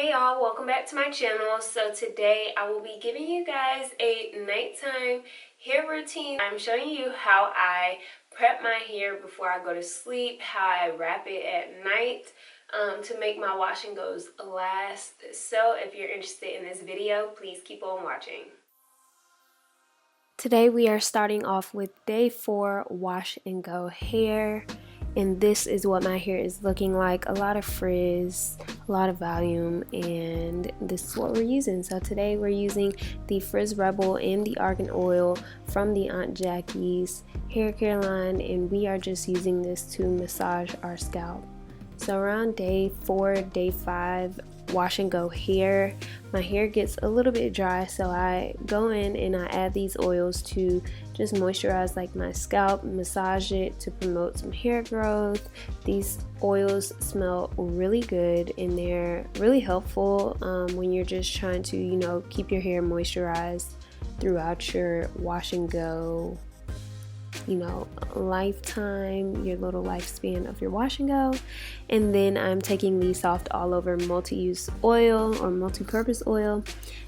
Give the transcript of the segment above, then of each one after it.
Hey y'all, welcome back to my channel. So today I will be giving you guys a nighttime hair routine. I'm showing you how I prep my hair before I go to sleep, how I wrap it at night to make my wash and goes last. So if you're interested in this video, please keep on watching. Today we are starting off with day 4 wash and go hair. And this is what my hair is looking like. A lot of frizz, a lot of volume, and this is what we're using. So today we're using the Frizz Rebel and the Argan Oil from the Aunt Jackie's hair care line, and we are just using this to massage our scalp. So around day 4, day 5, wash and go hair, my hair gets a little bit dry, so I go in and I add these oils to just moisturize like my scalp, massage it to promote some hair growth. These oils smell really good and they're really helpful when you're just trying to, keep your hair moisturized throughout your wash and go lifetime, your little lifespan of your wash and go. And then I'm taking the soft all over multi-use oil or multi-purpose oil,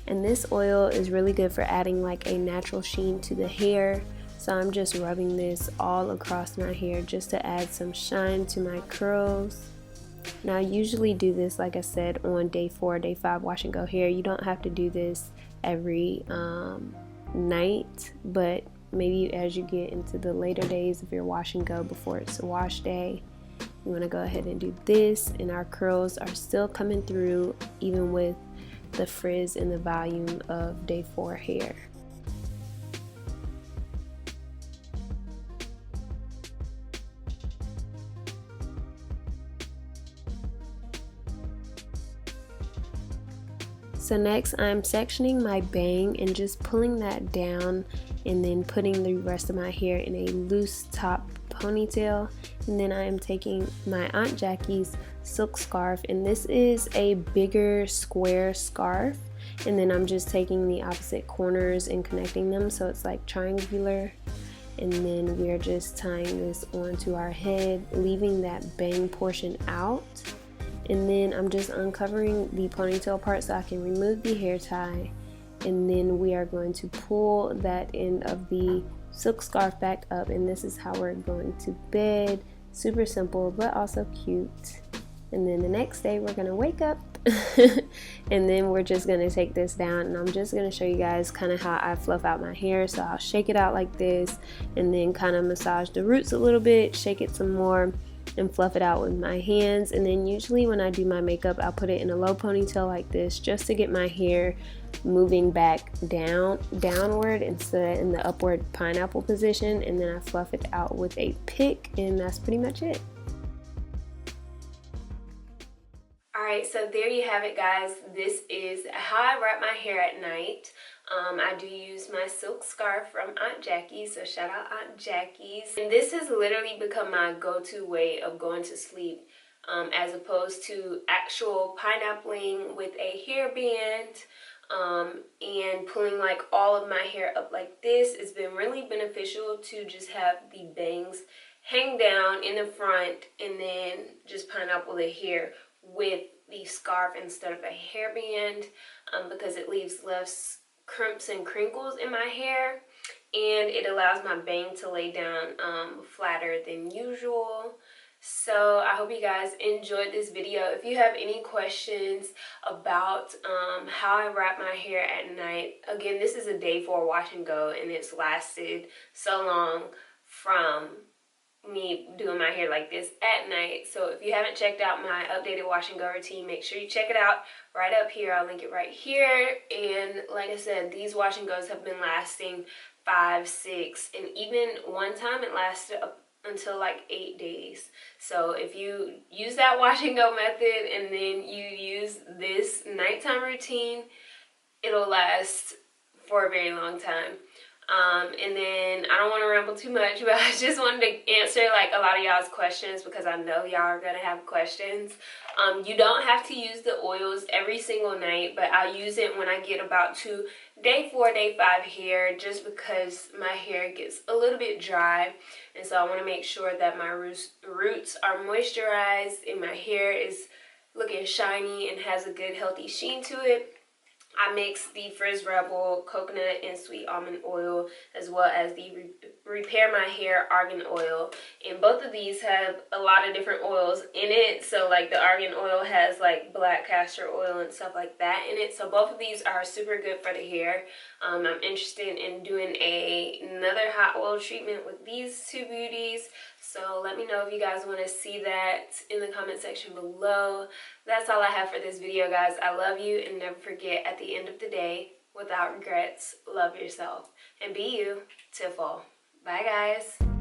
and this oil is really good for adding like a natural sheen to the hair. So I'm just rubbing this all across my hair just to add some shine to my curls. Now I usually do this, like I said, on day 4, day 5 wash and go hair. You don't have to do this every night, but maybe as you get into the later days of your wash and go before it's a wash day, you want to go ahead and do this, and our curls are still coming through even with the frizz and the volume of day 4 hair. So next I'm sectioning my bang and just pulling that down and then putting the rest of my hair in a loose top ponytail. And then I am taking my Aunt Jackie's silk scarf, and this is a bigger square scarf, and then I'm just taking the opposite corners and connecting them so it's like triangular. And then we're just tying this onto our head, leaving that bang portion out. And then I'm just uncovering the ponytail part so I can remove the hair tie, and then we are going to pull that end of the silk scarf back up, and this is how we're going to bed. Super simple but also cute. And then the next day we're gonna wake up and then we're just gonna take this down, and I'm just gonna show you guys kind of how I fluff out my hair. So I'll shake it out like this and then kind of massage the roots a little bit, shake it some more, and fluff it out with my hands. And then usually when I do my makeup, I'll put it in a low ponytail like this just to get my hair moving back downward instead of in the upward pineapple position, and then I fluff it out with a pick, and that's pretty much it. Alright, so there you have it, guys. This is how I wrap my hair at night. I do use my silk scarf from Aunt Jackie's, so shout out Aunt Jackie's. And this has literally become my go-to way of going to sleep, as opposed to actual pineappling with a hairband and pulling like all of my hair up like this. It's been really beneficial to just have the bangs hang down in the front and then just pineapple the hair with the scarf instead of a hairband, because it leaves less crimps and crinkles in my hair, and it allows my bang to lay down flatter than usual. So I hope you guys enjoyed this video. If you have any questions about how I wrap my hair at night, again, this is a day 4 wash and go, and it's lasted so long from me doing my hair like this at night. So if you haven't checked out my updated wash and go routine, make sure you check it out right up here. I'll link it right here. And like I said, these wash and goes have been lasting 5, 6, and even one time it lasted up until like 8 days. So if you use that wash and go method and then you use this nighttime routine, it'll last for a very long time. And then I don't want to ramble too much, but I just wanted to answer like a lot of y'all's questions, because I know y'all are gonna have questions. You don't have to use the oils every single night, but I use it when I get about to day 4, day 5 hair, just because my hair gets a little bit dry, and so I want to make sure that my roots are moisturized and my hair is looking shiny and has a good healthy sheen to it. I mix the Frizz Rebel coconut and sweet almond oil as well as the Repair My Hair argan oil, and both of these have a lot of different oils in it. So like the argan oil has like black castor oil and stuff like that in it, so both of these are super good for the hair. I'm interested in doing another hot oil treatment with these two beauties, so let me know if you guys want to see that in the comment section below. That's all I have for this video, guys. I love you, and never forget, at the end of the day, without regrets, love yourself and be you to fall. Bye, guys.